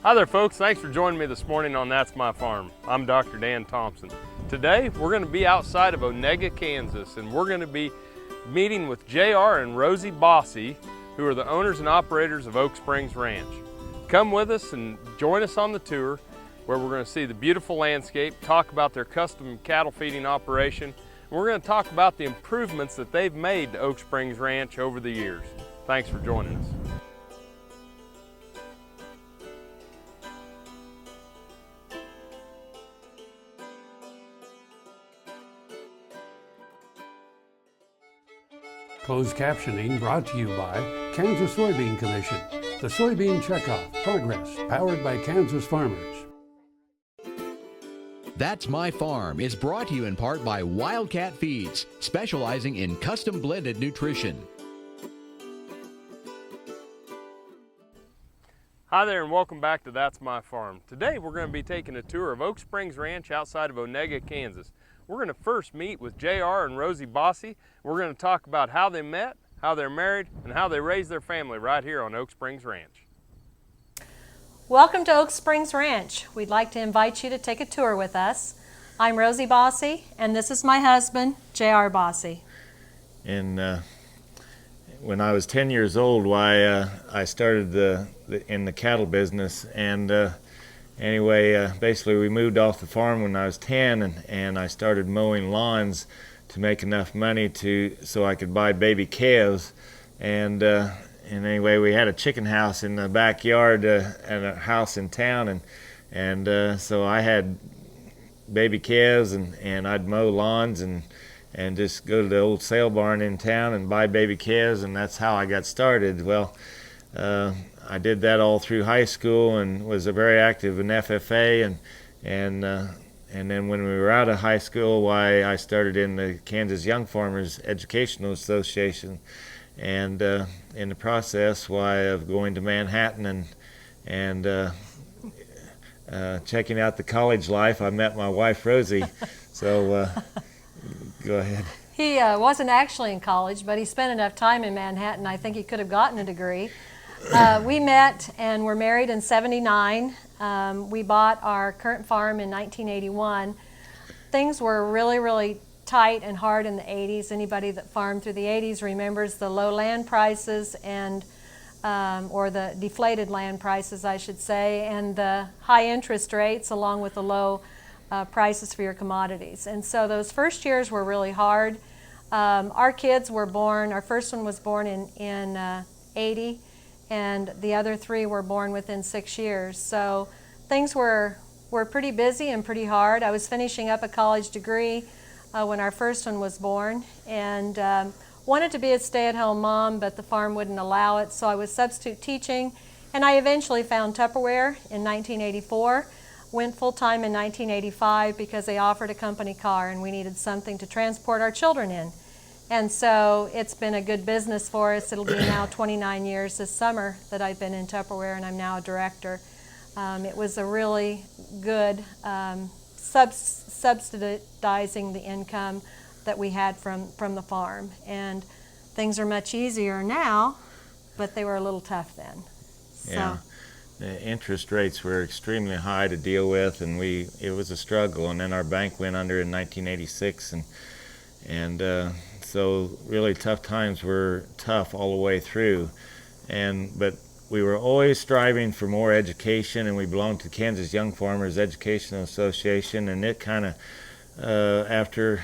Hi there folks, thanks for joining me this morning on That's My Farm. I'm Dr. Dan Thompson. Today we're going to be outside of Onega, Kansas, and we're going to be meeting with JR and Rosie Bossi, who are the owners and operators of Oak Springs Ranch. Come with us and join us on the tour where we're going to see the beautiful landscape, talk about their custom cattle feeding operation, and we're going to talk about the improvements that they've made to Oak Springs Ranch over the years. Thanks for joining us. Closed captioning brought to you by Kansas Soybean Commission. The Soybean Checkoff, progress, powered by Kansas farmers. That's My Farm is brought to you in part by Wildcat Feeds, specializing in custom blended nutrition. Hi there and welcome back to That's My Farm. Today we're going to be taking a tour of Oak Springs Ranch outside of Onega, Kansas. We're going to first meet with JR and Rosie Bossi. We're going to talk about how they met, how they're married, and how they raised their family right here on Oak Springs Ranch. Welcome to Oak Springs Ranch. We'd like to invite you to take a tour with us. I'm Rosie Bossi, and this is my husband, JR Bossi. And when I was 10 years old, I started in the cattle business, and anyway, basically we moved off the farm when I was 10, and I started mowing lawns to make enough money so I could buy baby calves. And anyway, we had a chicken house in the backyard and a house in town, and so I had baby calves, and I'd mow lawns and just go to the old sale barn in town and buy baby calves, and that's how I got started. Well, I did that all through high school and was very active in FFA, and then when we were out of high school, I started in the Kansas Young Farmers Educational Association, and in the process of going to Manhattan and checking out the college life, I met my wife Rosie. So go ahead. He wasn't actually in college, but he spent enough time in Manhattan, I think he could have gotten a degree. We met and were married in '79. We bought our current farm in 1981. Things were really, really tight and hard in the 80s. Anybody that farmed through the 80s remembers the low land prices and or the deflated land prices, I should say, and the high interest rates along with the low prices for your commodities. And so those first years were really hard. Our kids were born, our first one was born in 80, and the other three were born within 6 years. So things were pretty busy and pretty hard. I was finishing up a college degree when our first one was born, and wanted to be a stay-at-home mom, but the farm wouldn't allow it, so I was substitute teaching, and I eventually found Tupperware in 1984. Went full-time in 1985 because they offered a company car and we needed something to transport our children in. And so it's been a good business for us. It'll be now 29 years this summer that I've been in Tupperware, and I'm now a director. It was a really good subsidizing the income that we had from the farm. And things are much easier now, but they were a little tough then. Yeah. The interest rates were extremely high to deal with, and it was a struggle. And then our bank went under in 1986, and so really tough times were tough all the way through. But we were always striving for more education, and we belonged to Kansas Young Farmers Educational Association, and it kind of after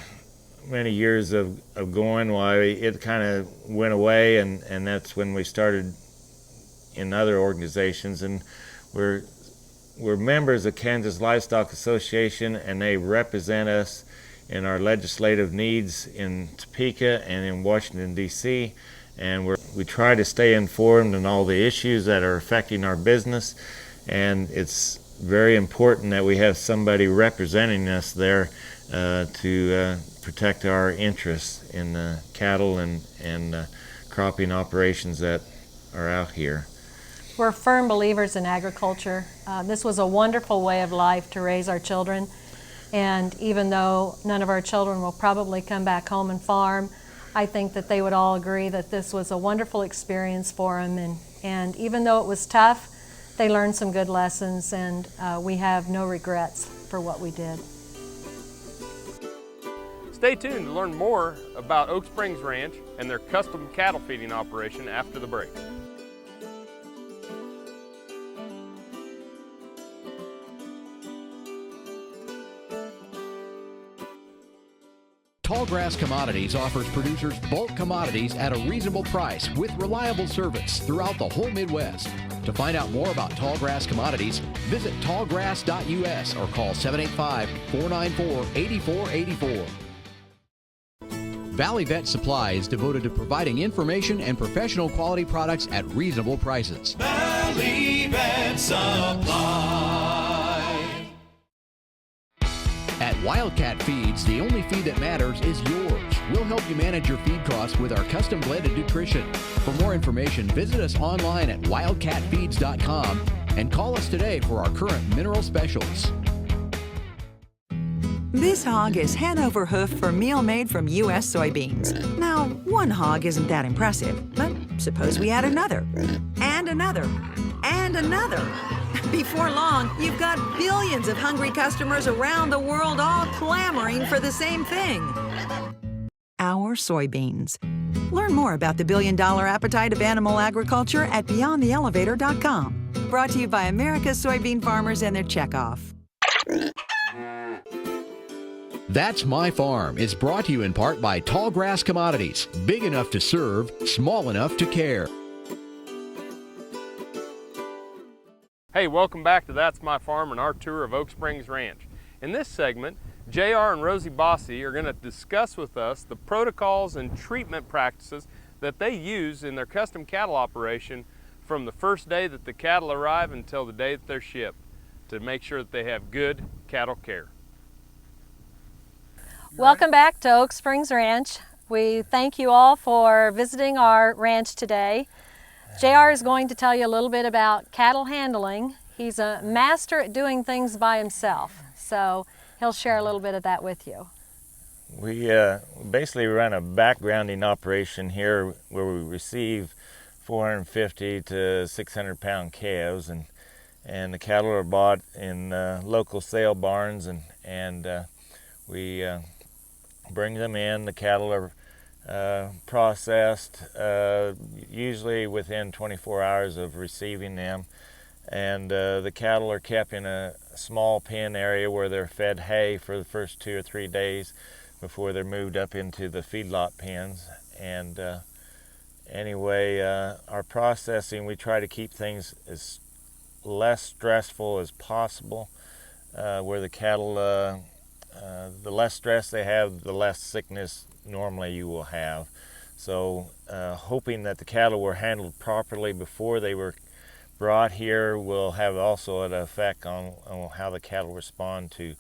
many years of going, it kind of went away, and that's when we started in other organizations, and we're members of Kansas Livestock Association, and they represent us in our legislative needs in Topeka and in Washington, D.C., and we try to stay informed on all the issues that are affecting our business, and it's very important that we have somebody representing us there to protect our interests in the cattle and cropping operations that are out here. We're firm believers in agriculture. This was a wonderful way of life to raise our children, and even though none of our children will probably come back home and farm, I think that they would all agree that this was a wonderful experience for them, and even though it was tough, they learned some good lessons, and we have no regrets for what we did. Stay tuned to learn more about Oak Springs Ranch and their custom cattle feeding operation after the break. Tallgrass Commodities offers producers bulk commodities at a reasonable price with reliable service throughout the whole Midwest. To find out more about Tallgrass Commodities, visit tallgrass.us or call 785-494-8484. Valley Vet Supply is devoted to providing information and professional quality products at reasonable prices. Valley Vet Supply. At Wildcat Feeds, the only feed that matters is yours. We'll help you manage your feed costs with our custom blended nutrition. For more information, visit us online at wildcatfeeds.com and call us today for our current mineral specials. This hog is Hanover hoof for meal made from U.S. soybeans. Now, one hog isn't that impressive, but suppose we add another, and another, and another. Before long, you've got billions of hungry customers around the world all clamoring for the same thing. Our soybeans. Learn more about the billion-dollar appetite of animal agriculture at beyondtheelevator.com. Brought to you by America's soybean farmers and their checkoff. That's My Farm is brought to you in part by Tallgrass Commodities. Big enough to serve, small enough to care. Hey, welcome back to That's My Farm and our tour of Oak Springs Ranch. In this segment, JR and Rosie Bossi are going to discuss with us the protocols and treatment practices that they use in their custom cattle operation from the first day that the cattle arrive until the day that they're shipped to make sure that they have good cattle care. Welcome back to Oak Springs Ranch. We thank you all for visiting our ranch today. JR is going to tell you a little bit about cattle handling. He's a master at doing things by himself, so he'll share a little bit of that with you. We basically run a backgrounding operation here where we receive 450 to 600 pound calves, and the cattle are bought in local sale barns, and we bring them in. The cattle are processed usually within 24 hours of receiving them, and the cattle are kept in a small pen area where they're fed hay for the first 2 or 3 days before they're moved up into the feedlot pens. And anyway, our processing, we try to keep things as less stressful as possible, where the cattle, the less stress they have, the less sickness normally you will have. So hoping that the cattle were handled properly before they were brought here will have also an effect on how the cattle respond to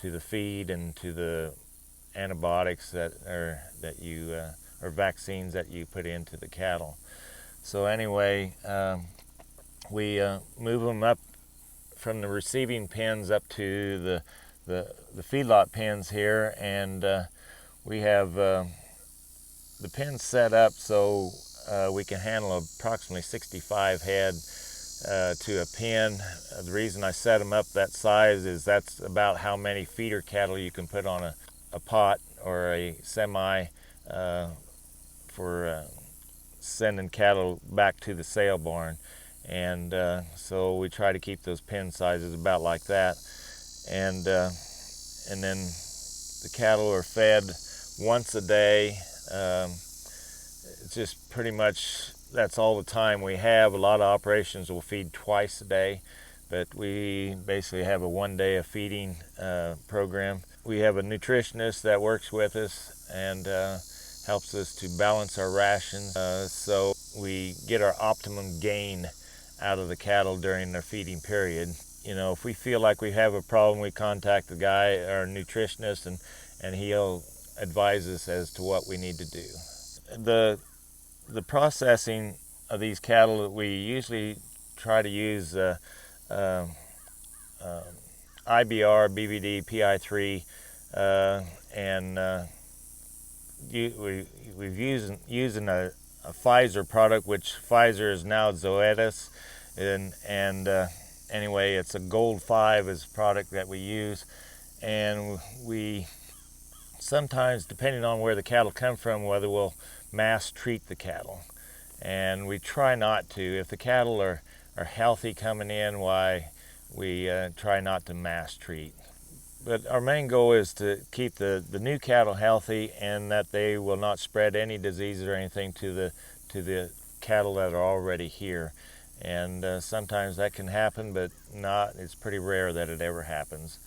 the feed and to the antibiotics or vaccines that you put into the cattle. So anyway, we move them up from the receiving pens up to the feedlot pens here, and we have the pens set up so we can handle approximately 65 head to a pen. The reason I set them up that size is that's about how many feeder cattle you can put on a pot or a semi for sending cattle back to the sale barn. And so we try to keep those pen sizes about like that. And then the cattle are fed once a day. It's just pretty much, that's all the time we have. A lot of operations will feed twice a day, but we basically have a 1 day of feeding program. We have a nutritionist that works with us and helps us to balance our rations so we get our optimum gain out of the cattle during their feeding period. You know, if we feel like we have a problem, we contact the guy, our nutritionist, and he'll advise us as to what we need to do. The processing of these cattle, we usually try to use IBR, BVD, PI3, and we've using a Pfizer product, which Pfizer is now Zoetis. and anyway, it's a Gold 5 is a product that we use, and we sometimes, depending on where the cattle come from, whether we'll mass treat the cattle. And we try not to. If the cattle are healthy coming in, why, we try not to mass treat. But our main goal is to keep the new cattle healthy, and that they will not spread any diseases or anything to the cattle that are already here. And sometimes that can happen, but it's pretty rare that it ever happens.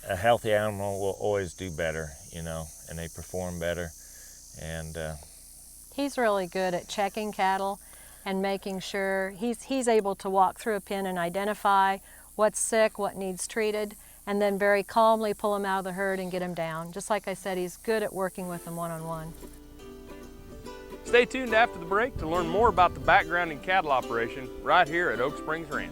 A healthy animal will always do better, and they perform better. And he's really good at checking cattle and making sure he's able to walk through a pen and identify what's sick, what needs treated, and then very calmly pull them out of the herd and get them down. Just like I said, he's good at working with them one-on-one. Stay tuned after the break to learn more about the backgrounding cattle operation right here at Oak Springs Ranch.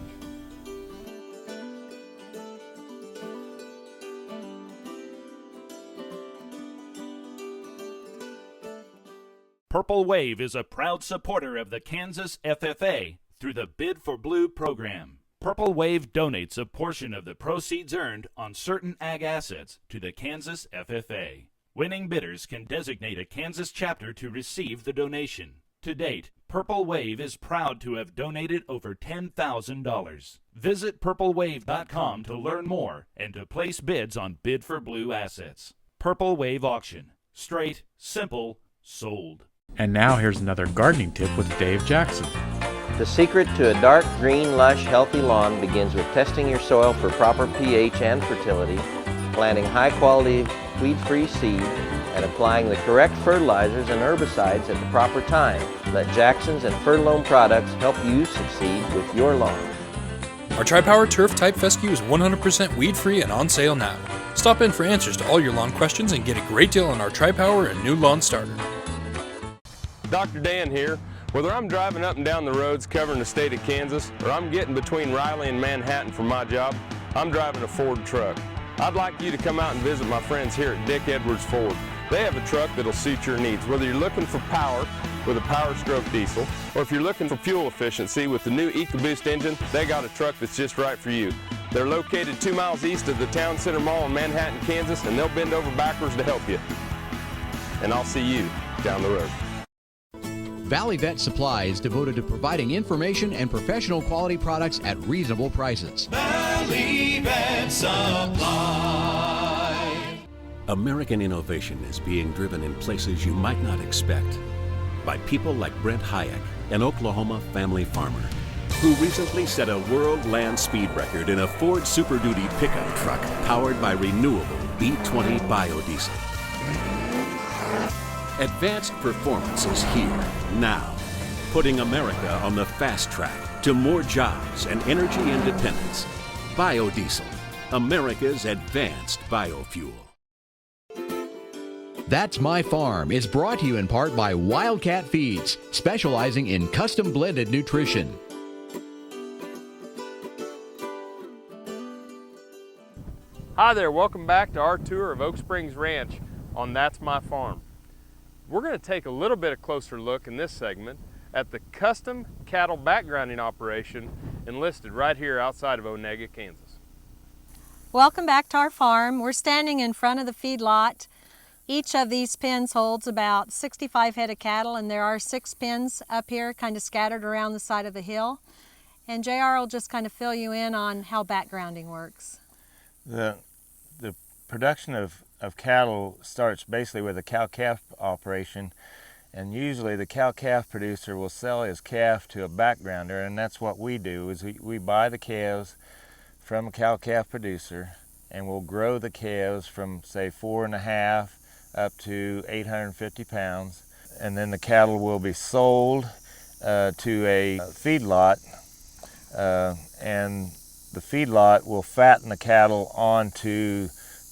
Purple Wave is a proud supporter of the Kansas FFA through the Bid for Blue program. Purple Wave donates a portion of the proceeds earned on certain ag assets to the Kansas FFA. Winning bidders can designate a Kansas chapter to receive the donation. To date, Purple Wave is proud to have donated over $10,000. Visit purplewave.com to learn more and to place bids on Bid for Blue assets. Purple Wave Auction. Straight, simple, sold. And now here's another gardening tip with Dave Jackson. The secret to a dark, green, lush, healthy lawn begins with testing your soil for proper pH and fertility, planting high-quality, weed-free seed, and applying the correct fertilizers and herbicides at the proper time. Let Jackson's and Fertilome products help you succeed with your lawn. Our Tri-Power Turf Type Fescue is 100% weed-free and on sale now. Stop in for answers to all your lawn questions and get a great deal on our Tri-Power and new lawn starter. Dr. Dan here. Whether I'm driving up and down the roads covering the state of Kansas, or I'm getting between Riley and Manhattan for my job, I'm driving a Ford truck. I'd like you to come out and visit my friends here at Dick Edwards Ford. They have a truck that'll suit your needs, whether you're looking for power with a Power Stroke diesel, or if you're looking for fuel efficiency with the new EcoBoost engine, they got a truck that's just right for you. They're located 2 miles east of the Town Center Mall in Manhattan, Kansas, and they'll bend over backwards to help you. And I'll see you down the road. Valley Vet Supply is devoted to providing information and professional quality products at reasonable prices. Valley Vet Supply. American innovation is being driven in places you might not expect by people like Brent Hayek, an Oklahoma family farmer, who recently set a world land speed record in a Ford Super Duty pickup truck powered by renewable B20 biodiesel. Advanced performance is here, now, putting America on the fast track to more jobs and energy independence. Biodiesel, America's advanced biofuel. That's My Farm is brought to you in part by Wildcat Feeds, specializing in custom blended nutrition. Hi there, welcome back to our tour of Oak Springs Ranch on That's My Farm. We're going to take a little bit of closer look in this segment at the custom cattle backgrounding operation enlisted right here outside of Onega, Kansas. Welcome back to our farm. We're standing in front of the feedlot. Each of these pens holds about 65 head of cattle, and there are 6 pens up here kind of scattered around the side of the hill. And JR will just kind of fill you in on how backgrounding works. The production of cattle starts basically with a cow-calf operation, and usually the cow-calf producer will sell his calf to a backgrounder, and that's what we do, is we buy the calves from a cow-calf producer, and we'll grow the calves from, say, 4.5 up to 850 pounds, and then the cattle will be sold to a feedlot, and the feedlot will fatten the cattle onto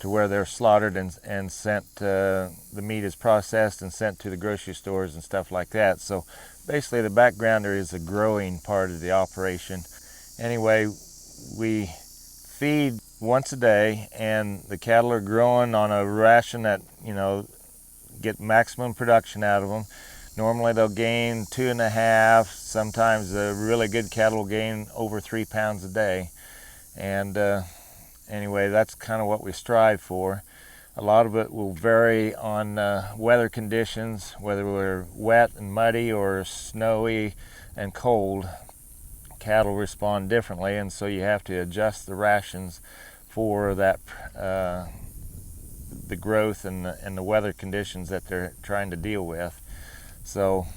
where they're slaughtered and sent, the meat is processed and sent to the grocery stores and stuff like that. So basically the backgrounder is the growing part of the operation. Anyway, we feed once a day, and the cattle are growing on a ration that, get maximum production out of them. Normally they'll gain 2.5. Sometimes a really good cattle will gain over 3 pounds a day. And anyway, that's kind of what we strive for. A lot of it will vary on weather conditions, whether we're wet and muddy or snowy and cold. Cattle respond differently, and so you have to adjust the rations for that, the growth and the weather conditions that they're trying to deal with. So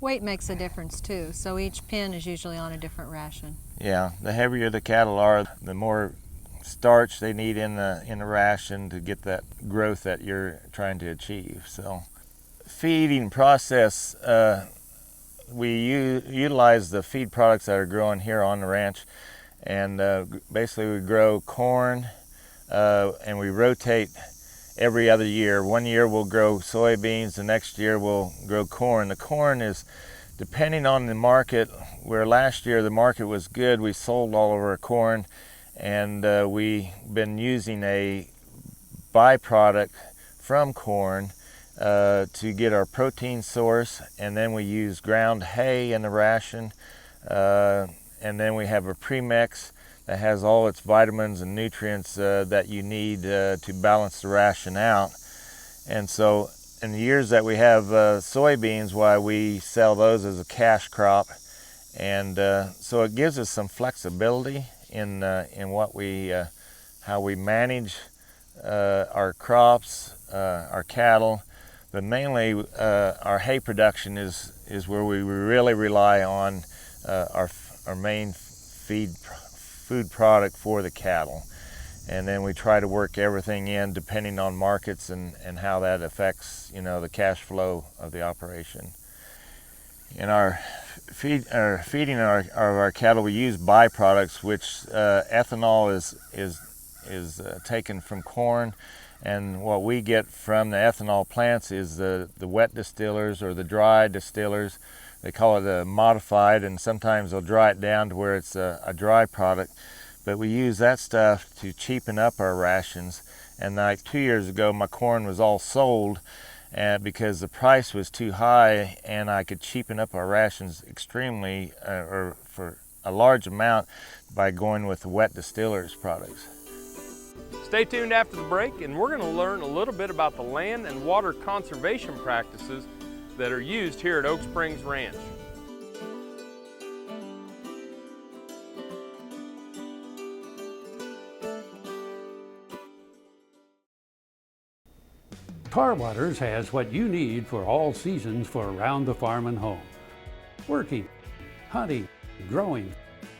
weight makes a difference too, so each pen is usually on a different ration. yeah, the heavier the cattle are, the more starch they need in the ration to get that growth that you're trying to achieve. So feeding process, we utilize the feed products that are growing here on the ranch, and basically we grow corn and we rotate every other year. One year we'll grow soybeans, the next year we'll grow corn. The corn is depending on the market, where last year the market was good, we sold all of our corn, and we've been using a byproduct from corn to get our protein source, and then we use ground hay in the ration, and then we have a premix that has all its vitamins and nutrients that you need to balance the ration out. And so in the years that we have soybeans, why we sell those as a cash crop, and so it gives us some flexibility in what we how we manage our crops, our cattle, but mainly our hay production is where we really rely on our main food product for the cattle, and then we try to work everything in depending on markets and how that affects, you know, the cash flow of the operation. In our feeding our cattle, we use byproducts, which ethanol is taken from corn, and what we get from the ethanol plants is the wet distillers or the dry distillers. They call it a modified, and sometimes they'll dry it down to where it's a dry product. But we use that stuff to cheapen up our rations. And like 2 years ago, my corn was all sold because the price was too high, and I could cheapen up our rations extremely, or for a large amount, by going with the wet distillers products. Stay tuned after the break, and we're going to learn a little bit about the land and water conservation practices that are used here at Oak Springs Ranch. Tar Waters has what you need for all seasons for around the farm and home. Working, hunting, growing,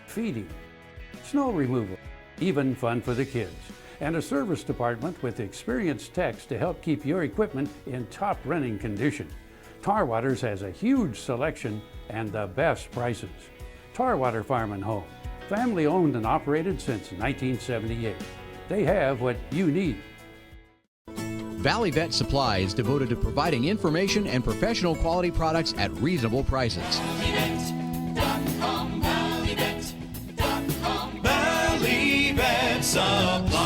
feeding, snow removal, even fun for the kids. And a service department with experienced techs to help keep your equipment in top running condition. Tar Waters has a huge selection and the best prices. Tar Water Farm and Home, family owned and operated since 1978. They have what you need. Valley Vet Supply is devoted to providing information and professional quality products at reasonable prices. Valley Vet Supply.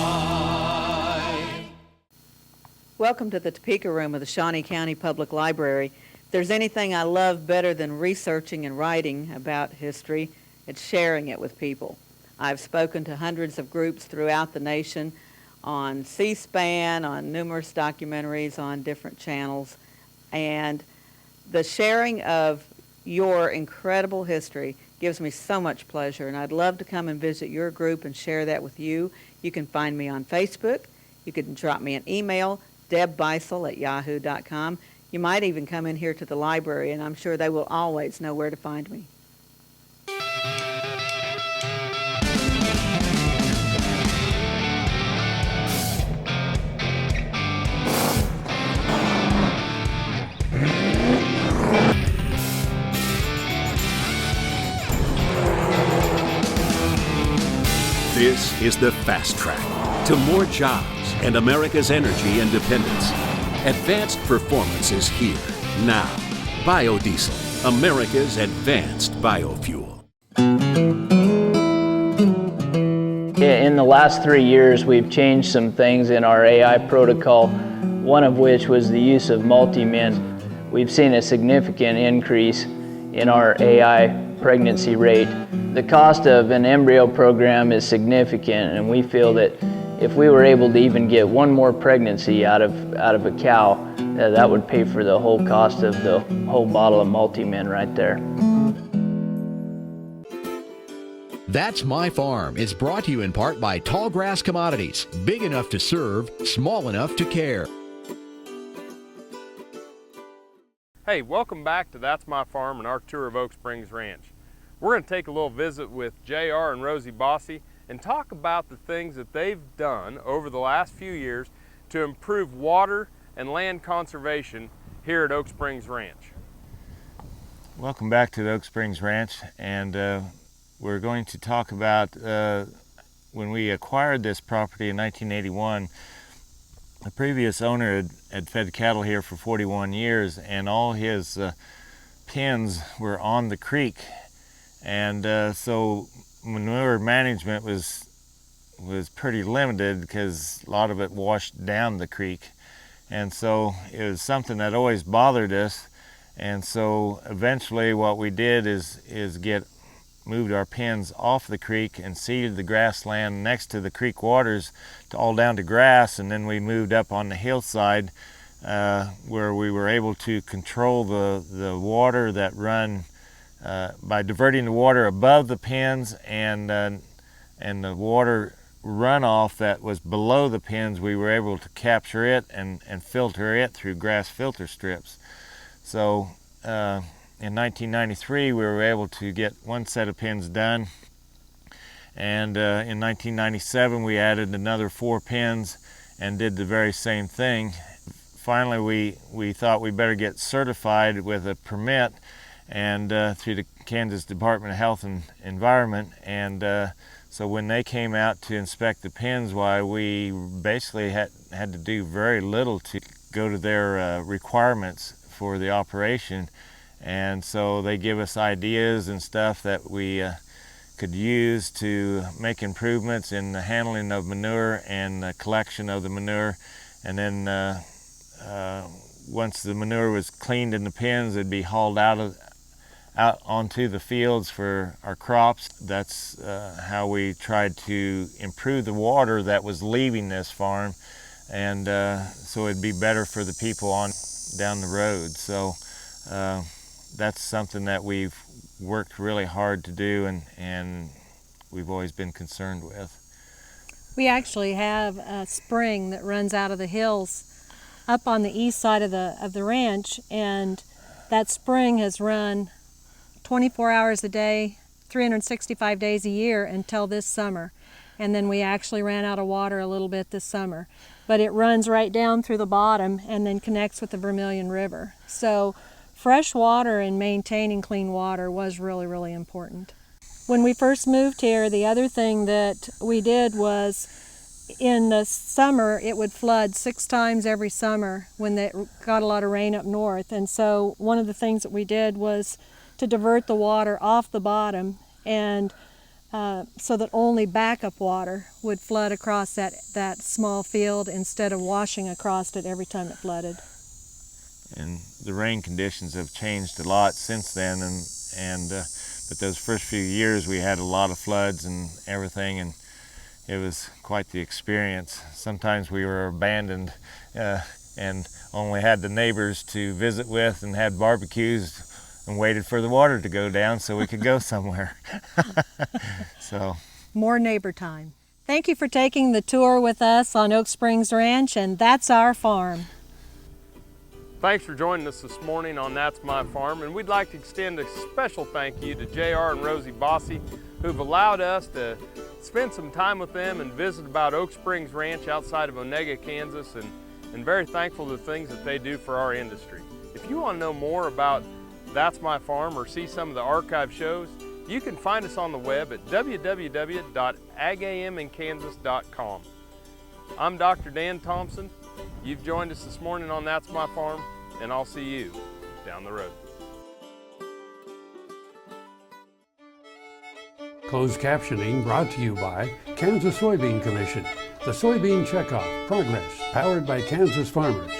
Welcome to the Topeka room of the Shawnee County Public Library. If there's anything I love better than researching and writing about history, it's sharing it with people. I've spoken to hundreds of groups throughout the nation on C-SPAN, on numerous documentaries on different channels, and the sharing of your incredible history gives me so much pleasure, and I'd love to come and visit your group and share that with you. You can find me on Facebook. You can drop me an email, debbeisel@yahoo.com. You might even come in here to the library, and I'm sure they will always know where to find me. This is the fast track to more jobs and America's energy independence. Advanced performance is here, now. Biodiesel, America's advanced biofuel. In the last 3 years, we've changed some things in our AI protocol, one of which was the use of multi-min. we've seen a significant increase in our AI pregnancy rate. The cost of an embryo program is significant, and we feel that if we were able to even get one more pregnancy out of a cow, that would pay for the whole cost of the whole bottle of Multi-Min right there. That's My Farm is brought to you in part by Tallgrass Commodities, big enough to serve, small enough to care. Hey, welcome back to That's My Farm and our tour of Oak Springs Ranch. We're going to take a little visit with JR and Rosie Bossi and talk about the things that they've done over the last few years to improve water and land conservation here at Oak Springs Ranch. Welcome back to the Oak Springs Ranch, and we're going to talk about when we acquired this property in 1981. The previous owner had fed cattle here for 41 years, and all his pens were on the creek, and so manure management was pretty limited because a lot of it washed down the creek, and so it was something that always bothered us. And so eventually what we did is moved our pens off the creek and seeded the grassland next to the creek waters to all down to grass, and then we moved up on the hillside where we were able to control the water that run by diverting the water above the pens, and the water runoff that was below the pens, we were able to capture it and filter it through grass filter strips. So in 1993 we were able to get one set of pens done, and in 1997 we added another 4 pens and did the very same thing. Finally we thought we better get certified with a permit, and through the Kansas Department of Health and Environment, and so when they came out to inspect the pens, why, we basically had to do very little to go to their requirements for the operation. And so they give us ideas and stuff that we could use to make improvements in the handling of manure and the collection of the manure. And then once the manure was cleaned in the pens, it'd be hauled out onto the fields for our crops. That's how we tried to improve the water that was leaving this farm, and so it'd be better for the people on down the road. So that's something that we've worked really hard to do, and we've always been concerned with. We actually have a spring that runs out of the hills up on the east side of the ranch, and that spring has run 24 hours a day, 365 days a year until this summer. And then we actually ran out of water a little bit this summer. But it runs right down through the bottom and then connects with the Vermilion River. So fresh water and maintaining clean water was really, really important. When we first moved here, the other thing that we did was, in the summer it would flood 6 times every summer when they got a lot of rain up north. And so one of the things that we did was to divert the water off the bottom, and so that only backup water would flood across that small field instead of washing across it every time it flooded. And the rain conditions have changed a lot since then, but those first few years we had a lot of floods and everything, and it was quite the experience. Sometimes we were abandoned and only had the neighbors to visit with and had barbecues and waited for the water to go down so we could go somewhere. So more neighbor time. Thank you for taking the tour with us on Oak Springs Ranch, and That's Our Farm. Thanks for joining us this morning on That's My Farm, and we'd like to extend a special thank you to JR and Rosie Bossi, who've allowed us to spend some time with them and visit about Oak Springs Ranch outside of Onega, Kansas, and very thankful to the things that they do for our industry. If you want to know more about That's My Farm or see some of the archive shows, you can find us on the web at www.agaminkansas.com. I'm Dr. Dan Thompson. You've joined us this morning on That's My Farm, and I'll see you down the road. Closed captioning brought to you by Kansas Soybean Commission. The Soybean Checkoff Progress, powered by Kansas farmers.